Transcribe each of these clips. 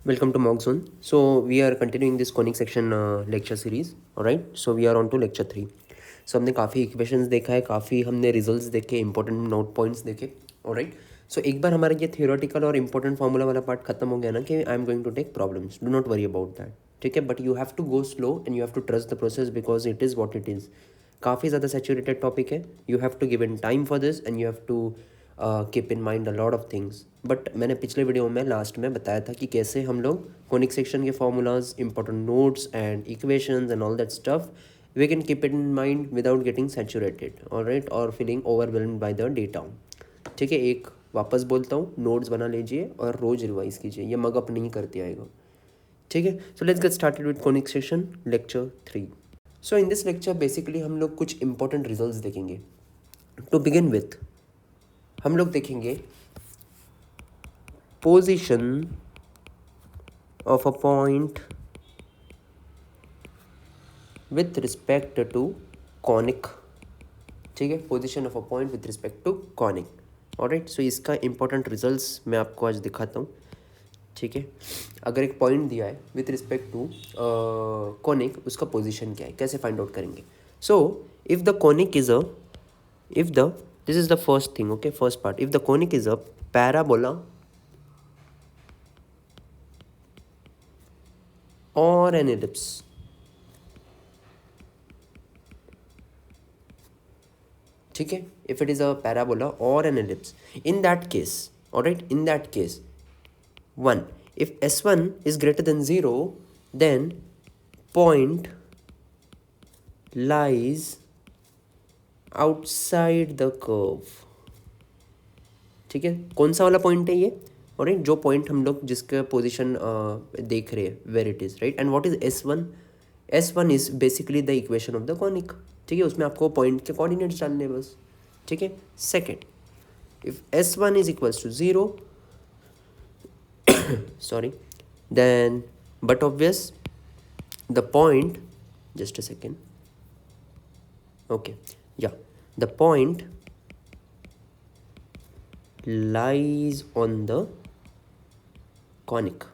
Welcome to Mock So we are continuing this conic section lecture series. Alright, so we are on to lecture 3. So हमने काफ़ी equations देखा है, काफ़ी हमने results देखे, important note points देखे. Alright, सो एक बार हमारा ये थियोरेटिकल और इंपॉर्टेंट फार्मूला वाला पार्ट खत्म हो गया ना कि I am going to take problems. Do not worry about that. ठीक है, but you have to go slow and you have to trust the process because it is what it is. काफ़ी ज़्यादा saturated topic है. You have to give in time for this and you have to keep in mind a lot of things. But मैंने पिछले video में last में बताया था कि कैसे हम लोग कोनिक सेक्शन के formulas, important notes and equations and all that stuff we can keep it in mind without getting saturated, all right, or feeling overwhelmed by the data. ठीक है, एक वापस बोलता हूँ, नोट्स बना लीजिए और रोज रिवाइज कीजिए, ये मग अप नहीं करते आएगा. ठीक है, so let's get started with conic section lecture 3. So in this lecture basically हम लोग कुछ इंपॉर्टेंट रिजल्ट्स देखेंगे. टू बिगिन विथ हम लोग देखेंगे position of a point with respect to conic. ठीक है, position of a point with respect to conic. Alright, so इसका इंपॉर्टेंट रिजल्ट्स मैं आपको आज दिखाता हूँ. ठीक है, अगर एक पॉइंट दिया है विथ रिस्पेक्ट टू कॉनिक, उसका पोजीशन क्या है, कैसे फाइंड आउट करेंगे. So if the conic is a if the this is the first thing. Okay, first part, if the conic is a parabola or an ellipse. ठीक है, if it is a parabola or an ellipse, in that case, alright, in that case 1, if s1 is greater than 0, then point lies outside the curve. ठीक है, कौन सा वाला point है ये, alright, जो पॉइंट हम लोग जिसका पोजीशन देख रहे हैं, where it is, right. And what is s1? s1 is basically the equation of the conic. ठीक है, उसमें आपको पॉइंट के कोऑर्डिनेट्स डालने बस. ठीक है, second, if s1 is equals to 0, sorry, then but obvious the point, just a second, okay, yeah, the point lies on the conic.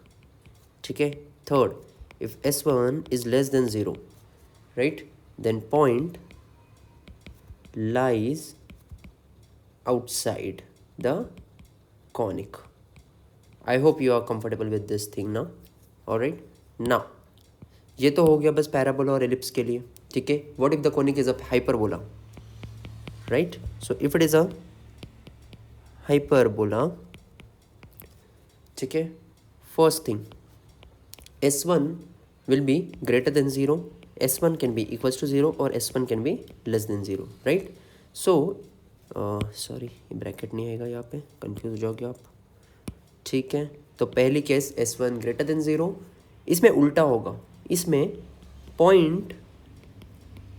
ठीक है, third, if s1 is less than 0, right, then point lies outside the conic. I hope you are comfortable with this thing now. Alright, now ये तो हो गया बस parabola और ellipse के लिए. ठीक है, what if the conic is a hyperbola, right. So if it is a hyperbola, ठीक है, first thing, s1 will be greater than 0, s1 can be equals to 0 और s1 can be less than 0, right. so sorry, bracket नहीं आएगा यहाँ पे, confuse हो जाओगे आप. ठीक है, तो पहली केस s1 ग्रेटर देन 0, इसमें उल्टा होगा, इसमें पॉइंट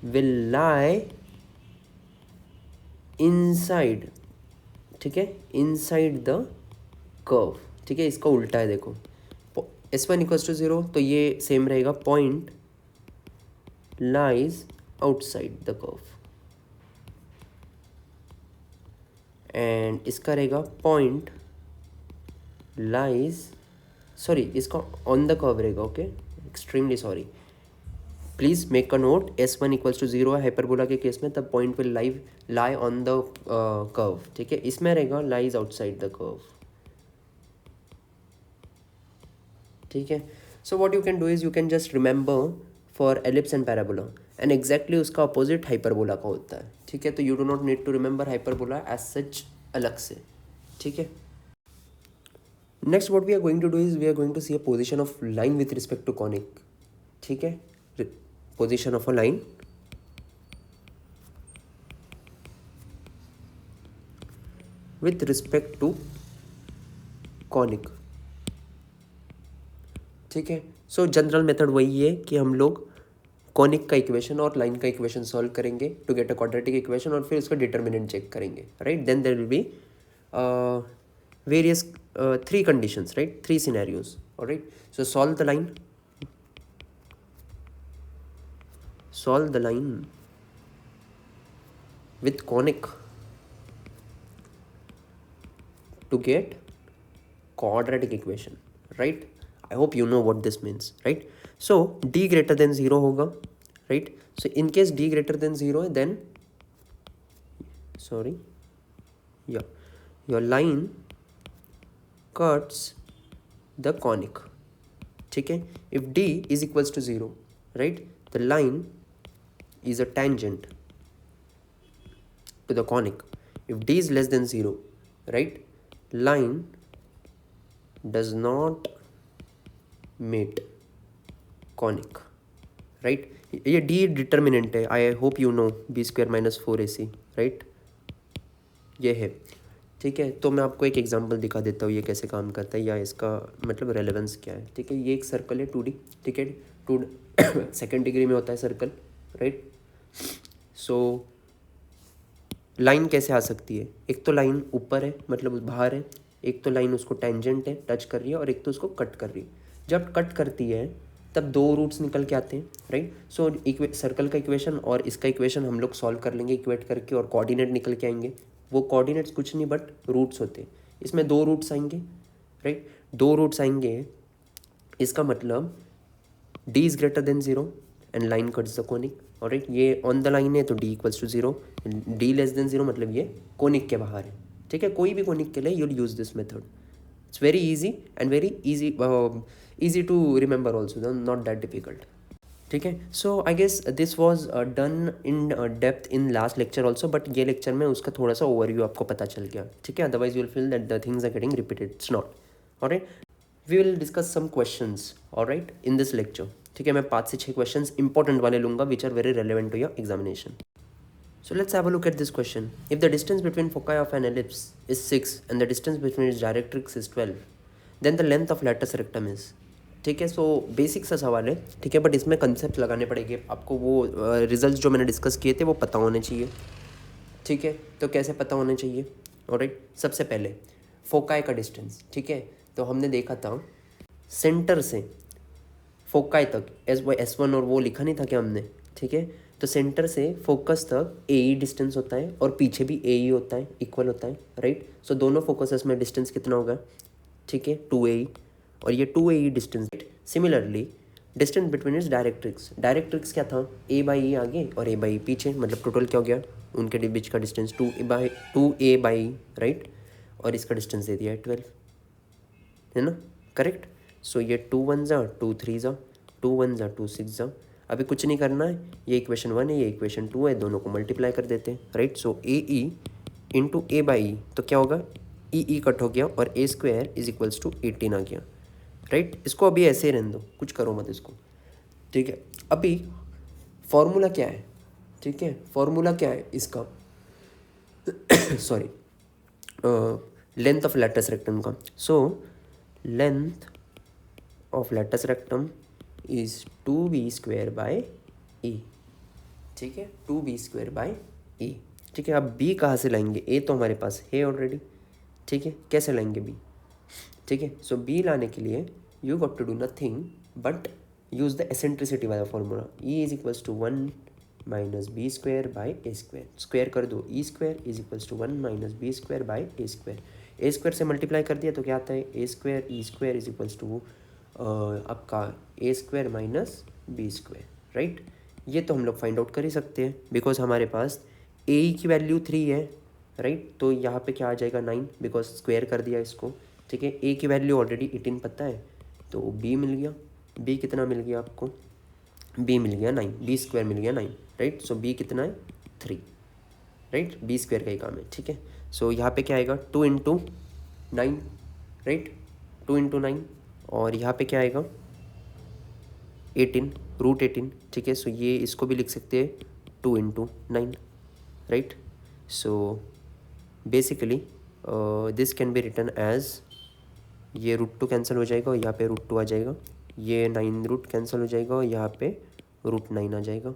विल लाई इनसाइड. ठीक है, इनसाइड द कर्व. ठीक है, इसका उल्टा है, देखो, s1 इक्वल्स टू 0, तो ये सेम रहेगा, point lies outside the curve. And इसका रहेगा पॉइंट लाइज, सॉरी, इसका ऑन द कर्व रहेगा. Okay, extremely sorry, please make a note, s1 equals to 0 है हाइपरबोला के केस में, तब point will lie on the curve. ठीक है, इसमें रहेगा लाइज आउटसाइड द कर्व. ठीक है, so what you can do is you can just remember for ellipse and parabola, and exactly उसका अपोजिट हाइपरबोला का होता है. ठीक है, तो you do not need to remember hyperbola as such अलग से. ठीक है, next what we are going to do is we are going to see a position of line with respect to conic. ठीक है, position of a line with respect to conic. ठीक है, सो general method वही है कि हम लोग conic का इक्वेशन और लाइन का इक्वेशन सॉल्व करेंगे to get a quadratic equation, और फिर उसका डिटर्मिनेंट चेक करेंगे, right. Then there will be various 3 conditions, right, 3 scenarios. All right, so solve the line with conic to get quadratic equation, right. I hope you know what this means, right? So d greater than 0 होगा, right? So in case d greater than 0 है, then sorry, yeah, your line cuts the conic. ठीक है, if d is equals to 0, right, the line is a tangent to the conic. If d is less than 0, right, line does not meet conic, right? ये d determinant है, I hope you know, B square minus 4ac, right, ये है, ठीक है। तो मैं आपको एक एग्जांपल दिखा देता हूँ ये कैसे काम करता है या इसका मतलब रेलेवेंस क्या है, ठीक है। ये एक सर्कल है 2D, ठीक है, 2 सेकेंड डिग्री में होता है सर्कल, राइट। सो लाइन कैसे आ सकती है, एक तो लाइन ऊपर है मतलब बाहर है, एक तो लाइन उसको टेंजेंट है, टच कर रही है, और एक तो उसको कट कर रही है। जब कट करती है तब दो रूट्स निकल के आते हैं, राइट। सो सर्कल का इक्वेशन और इसका इक्वेशन हम लोग सॉल्व कर लेंगे इक्वेट करके, और कोऑर्डिनेट निकल के आएंगे। वो कोऑर्डिनेट्स कुछ नहीं बट रूट्स होते हैं। इसमें दो रूट्स आएंगे, राइट, दो रूट्स आएंगे। इसका मतलब d is greater than 0 and line cuts the conic, alright. ये ऑन द लाइन है तो d equals to 0, d less than 0 मतलब ये कोनिक के बाहर है, ठीक है। कोई भी कोनिक के लिए you'll use this method, it's very easy and very easy to remember also, not that difficult, ठीक है। So I guess this was done in depth in last lecture also, but ये लेक्चर में उसका थोड़ा सा ओवरव्यू आपको पता चल गया, ठीक है। Otherwise you will feel that the things are getting repeated, it's not, alright. We will discuss some questions, alright, in this lecture, ठीक है। मैं 5 से 6 क्वेश्चंस इंपॉर्टेंट वाले लूंगा which are very relevant to your examination. So let's have a look at this question. If the distance between foci of an ellipse is 6 and the distance between its directrix is 12, then the length of latus rectum is, ठीक है। So basic सा सवाल है, ठीक है, but इसमें concept लगाने पड़ेंगे आपको। वो रिजल्ट्स जो मैंने डिस्कस किए थे वो पता होने चाहिए, ठीक है। तो कैसे पता होने चाहिए, ऑलराइट। सबसे पहले फोकाई का डिस्टेंस, ठीक है। तो हमने देखा था सेंटर से फोकाई तक S1 और वो लिखा नहीं था क्या हमने, ठीक है। तो सेंटर से फोकस तक AE डिस्टेंस होता है और पीछे भी AE होता है, इक्वल होता है, राइट। सो दोनों फोकसेस में डिस्टेंस कितना होगा, ठीक है, 2AE, और ये 2AE distance. Similarly distance between is directrix क्या था, A/E आगे और A/E पीछे, मतलब टोटल क्या हो गया उनके बीच का डिस्टेंस 2A/E, राइट। और इसका डिस्टेंस दे दिया है 12, है ना, करेक्ट। सो ये 2 1 जा 2 3 जा 2 1 जा 2 6 जा। अभी कुछ नहीं करना है, ये इक्वेशन 1 है, ये इक्वेशन 2 है, दोनों को मल्टीप्लाई कर देते हैं, राइट। सो AE इंटू A/E, तो क्या होगा, EE कट हो गया और A² इज इक्वल्स टू 18 आ गया, राइट। इसको अभी ऐसे ही रहने दो, कुछ करो मत इसको, ठीक है। अभी फॉर्मूला क्या है, ठीक है, फॉर्मूला क्या है इसका sorry, length of latus rectum का। So length of latus rectum is 2b² by E, ठीक है, 2b² बाय E, ठीक है। अब b कहाँ से लाएंगे, a तो हमारे पास है ऑलरेडी, ठीक है। कैसे लाएंगे b, ठीक है। सो b लाने के लिए you got to do nothing but use the eccentricity वाला formula, E is equals to 1 minus b² by A², square कर दो, E² is equals to 1 minus b² by A² से मल्टीप्लाई कर दिया तो क्या आता है, A² E² is equals to आपका A² माइनस b², राइट। ये तो हम लोग फाइंड आउट कर ही सकते हैं बिकॉज हमारे पास AE की वैल्यू 3 है, राइट। तो यहाँ पे क्या आ जाएगा 9, बिकॉज स्क्वायर कर दिया इसको, ठीक है। A की वैल्यू ऑलरेडी 18 पता है, तो B मिल गया। B कितना मिल गया आपको, B मिल गया 9, b² मिल गया 9, राइट। सो B कितना है 3, राइट, b² का ही काम है, ठीक है। सो यहाँ पे क्या आएगा 2 इंटू 9, राइट, 2 इंटू 9, और यहाँ पे क्या आएगा 18, रूट 18, ठीक है। सो ये इसको भी लिख सकते हैं 2 into 9, right. So basically this can be written as, ये √2 कैंसिल हो जाएगा और यहाँ पे √2 आ जाएगा, ये 9 रूट कैंसिल हो जाएगा और यहाँ पे √9 आ जाएगा,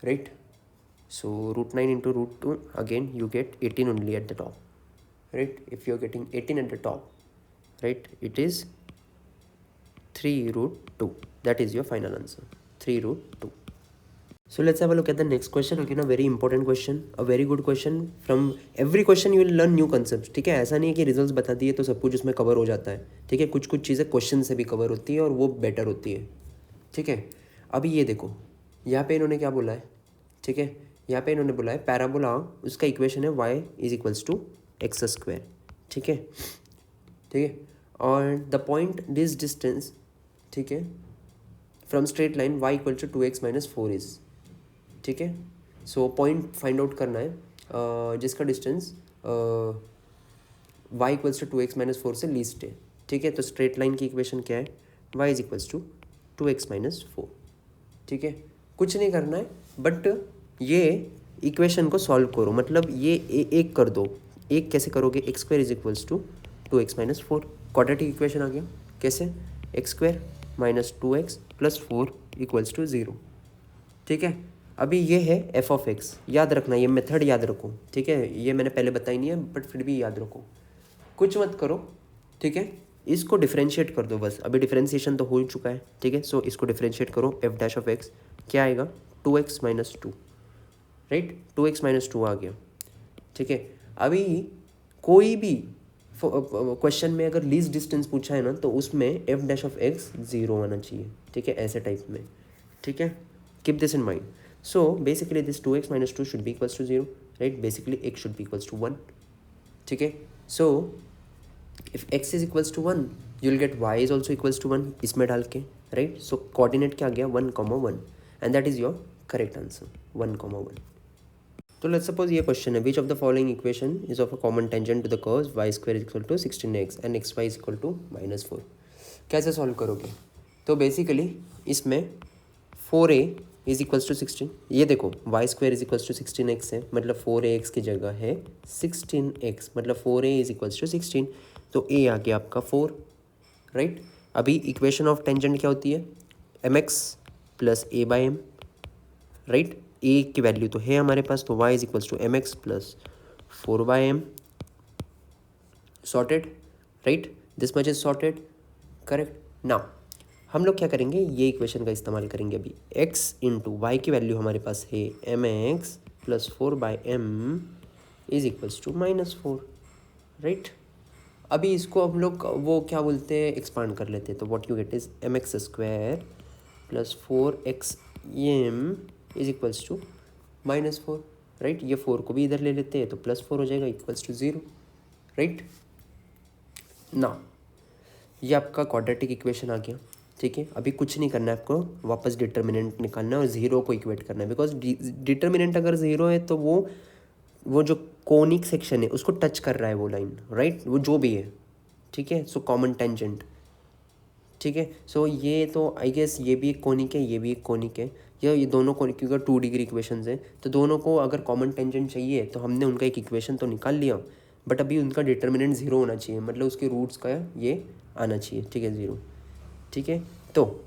right. So √9 into √2, again you get 18 only at the top, right? If you're getting 18 at the top, right, it is 3√2. That is your final answer, 3√2. So let's have a look at the next question. Again, a very important question, a very good question. From every question you will learn new concepts. ठीक है, ऐसा नहीं है कि results बता दिए तो सब कुछ उसमें कवर हो जाता है. ठीक है, कुछ कुछ चीज़ें क्वेश्चन से भी कवर होती है और वो बेटर होती है. ठीक है, अभी ये देखो, यहाँ पे इन्होंने क्या बोला है. ठीक है, यहाँ पे इन्होंने बोला है पैराबोला, उसका इक्वेशन है y is equals to x square. ठीक है, ठीक है, और द पॉइंट दिस डिस्टेंस, ठीक है, from straight line y equal to 2x minus 4 is. ठीक है, सो पॉइंट फाइंड आउट करना है जिसका distance y equals to 2x minus 4 से लीस्ट है. ठीक है, तो स्ट्रेट लाइन की इक्वेशन क्या है, y is equals to 2x minus 4. ठीक है, कुछ नहीं करना है, बट ये इक्वेशन को सॉल्व करो. मतलब ये एक कर दो. एक कैसे करोगे, X square is equals to 2x minus 4. Quadratic equation आ गया. कैसे, X square minus 2x plus 4 equals to 0. ठीक है, अभी ये है एफ ऑफ एक्स. याद रखना, ये मेथड याद रखो. ठीक है, ये मैंने पहले बताई नहीं है बट फिर भी याद रखो, कुछ मत करो. ठीक है, इसको डिफ्रेंशिएट कर दो बस. अभी डिफ्रेंशिएशन तो हो ही चुका है. ठीक है, सो इसको डिफ्रेंशिएट करो. एफ डैश ऑफ एक्स क्या आएगा, 2x minus 2. Right, 2x minus 2 आ गया. ठीक है, अभी कोई भी क्वेश्चन में अगर लीस्ट डिस्टेंस पूछा है ना तो उसमें एफ डैश ऑफ एक्स 0 आना चाहिए. ठीक है, ऐसे टाइप में. ठीक है, keep this in mind. So basically this 2x minus 2 should be equals to 0. Right, basically x should be equals to 1. ठीक है, so if x is equals to 1 you will get y is also equals to 1 इसमें डाल के. Right, सो coordinate क्या आ गया, 1,1, and that is your correct answer, 1,1. तो let's suppose ये क्वेश्चन है, which of the following equation is of a common tangent to the curve y square is equal to 16x and xy is equal to -4. कैसे solve करोगे, तो basically इसमें 4a is equals to 16. ये देखो y square is equals to 16x है, मतलब 4ax की जगह है 16x, मतलब 4a इज इक्वल्स टू 16. तो a आ गया आपका 4. राइट, अभी इक्वेशन ऑफ टेंजेंट क्या होती है, mx plus a by m. Right, a की वैल्यू तो है हमारे पास, तो y is equals to mx plus 4 by m. Sorted. Right, this much is sorted. Correct. Now हम लोग क्या करेंगे, ये इक्वेशन का इस्तेमाल करेंगे. अभी x इंटू वाई की वैल्यू हमारे पास है mx plus 4 by m is equals to -4. Right, अभी इसको हम लोग वो क्या बोलते हैं, एक्सपांड कर लेते हैं. तो what you get is mx square plus 4x m is equals to -4. Right, ये 4 को भी इधर ले लेते हैं तो +4 हो जाएगा इक्वल्स टू 0. राइट, ना ये आपका क्वाड्रेटिक इक्वेशन आ गया. ठीक है, अभी कुछ नहीं करना है आपको, वापस डिटर्मिनेंट निकालना है और 0 को इक्वेट करना है. बिकॉज डिटर्मिनेंट अगर 0 है तो वो जो कोनिक सेक्शन है उसको टच कर रहा है वो लाइन. राइट, वो जो भी है. ठीक है, सो कॉमन टेंजेंट. ठीक है, सो ये तो आई गेस ये भी एक कोनिक है, ये भी एक कोनिक है, या ये दोनों कोनिक, क्योंकि 2 डिग्री इक्वेशंस है तो दोनों को अगर कॉमन टेंजेंट चाहिए तो हमने उनका एक इक्वेशन तो निकाल लिया, बट अभी उनका डिटर्मिनेंट 0 होना चाहिए, मतलब उसके रूट्स का ये आना चाहिए. ठीक है, 0. ठीक है, तो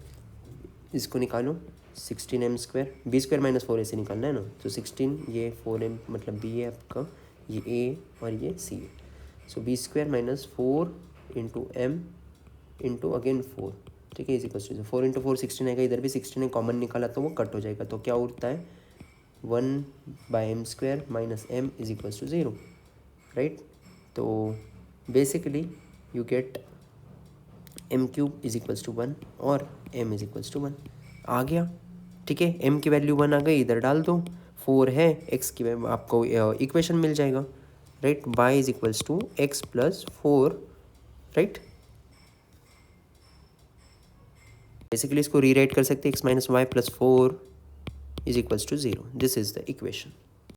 इसको निकालो, 16m square, B square minus 4 ऐसे निकालना है ना, तो 16 ये 4m मतलब बी है आपका, ये a और ये c है. So B square minus 4 into M into again 4. ठीक है, इज इक्वल टू 4 इंटू 4 16 आएगा, इधर भी 16 है, कॉमन निकाला तो वो कट हो जाएगा. तो क्या उठता है, 1 by m square minus m is equal to 0. Right, तो basically you get m cube is equals to 1 और एम इज इक्वल्स टू 1 आ गया. ठीक है, एम की वैल्यू 1 आ गई, इधर डाल दो. 4 है, एक्स की आपको इक्वेशन मिल जाएगा. Right, y is equals to x plus 4. Right, basically इसको रीराइट कर सकते हैं, x minus y plus 4 is equals to 0. This is the equation.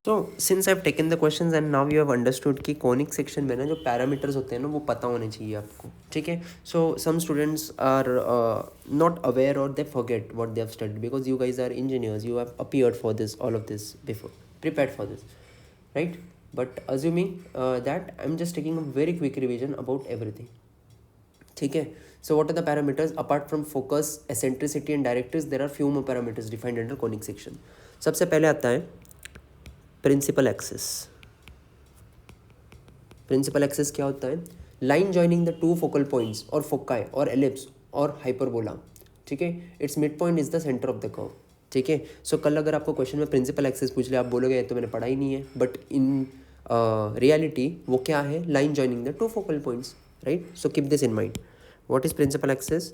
So since I have taken the questions and now you have understood कि conic section में ना जो parameters होते हैं ना वो पता होने चाहिए आपको. ठीक है, so some students are not aware और they forget what they have studied, because you guys are engineers, you have appeared for this all of this before, prepared for this. Right, but assuming that I am just taking a very quick revision about everything. ठीक है, so what are the parameters apart from focus, eccentricity and directrix? There are few more parameters defined under conic section. सबसे पहले आता है principal axis. Principal axis क्या होता है, line joining the 2 focal points और फोकाई और एलिप्स और हाइपरबोला. ठीक है, it's mid point is the centre of the curve. ठीक है। सो कल अगर आपको क्वेश्चन में प्रिंसिपल एक्सिस पूछ ले, आप बोलोगे ये तो मैंने पढ़ा ही नहीं है, बट इन रियलिटी वो क्या है, line joining the two focal points, right. So keep this in mind, what is principal axis,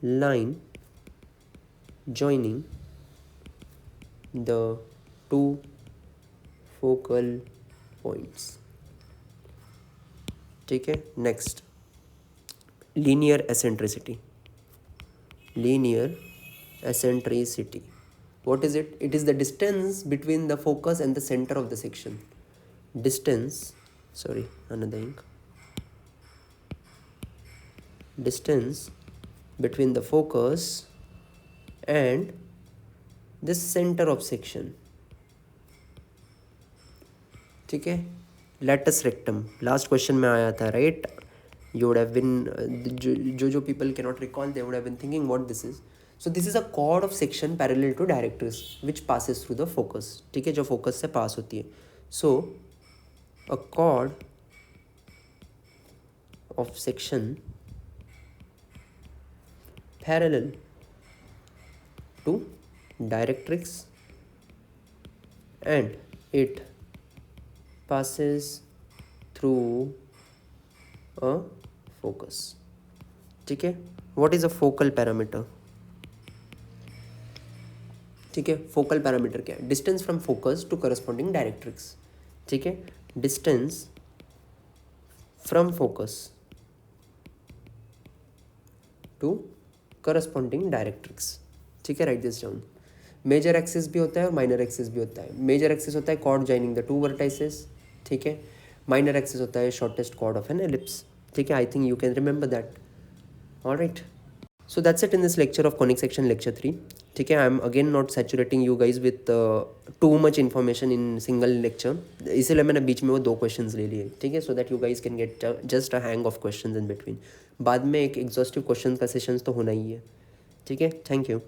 line joining the two focal points, ठीक है। Next, linear eccentricity, linear eccentricity, what is it? It is the distance between the focus and the center of the section. Distance, sorry, another ink. Distance between the focus and the center of section, ठीक है। Latus rectum last question में आया था, right. You would have been, जो people can not recall, they would have been thinking what this is. So this is a chord of section parallel to directrix which passes through the focus, ठीक है, जो focus से pass होती है। So a chord of section parallel to directrix and it passes through a focus, ठीक है। what is a focal parameter, ठीक है। फोकल पैरामीटर क्या है, distance from focus to corresponding directrix, ठीक है। Distance from focus to corresponding directrix, ठीक है। Write this down. Major axis भी होता है और माइनर एक्सिस भी होता है। मेजर एक्सिस होता है chord joining the two vertices, ठीक है। माइनर एक्सिस होता है shortest chord of an ellipse, ठीक है। I think you can remember that, alright. So that's it in this lecture of conic section lecture 3, ठीक है। I am again not saturating you guys with too much information in single lecture, इसीलिए मैंने बीच में वो 2 questions ले लिए, ठीक है, so that you guys can get just a hang of questions in between. बाद में एक एग्जॉस्टिव क्वेश्चन का सेशंस तो होना ही है, ठीक है। Thank you.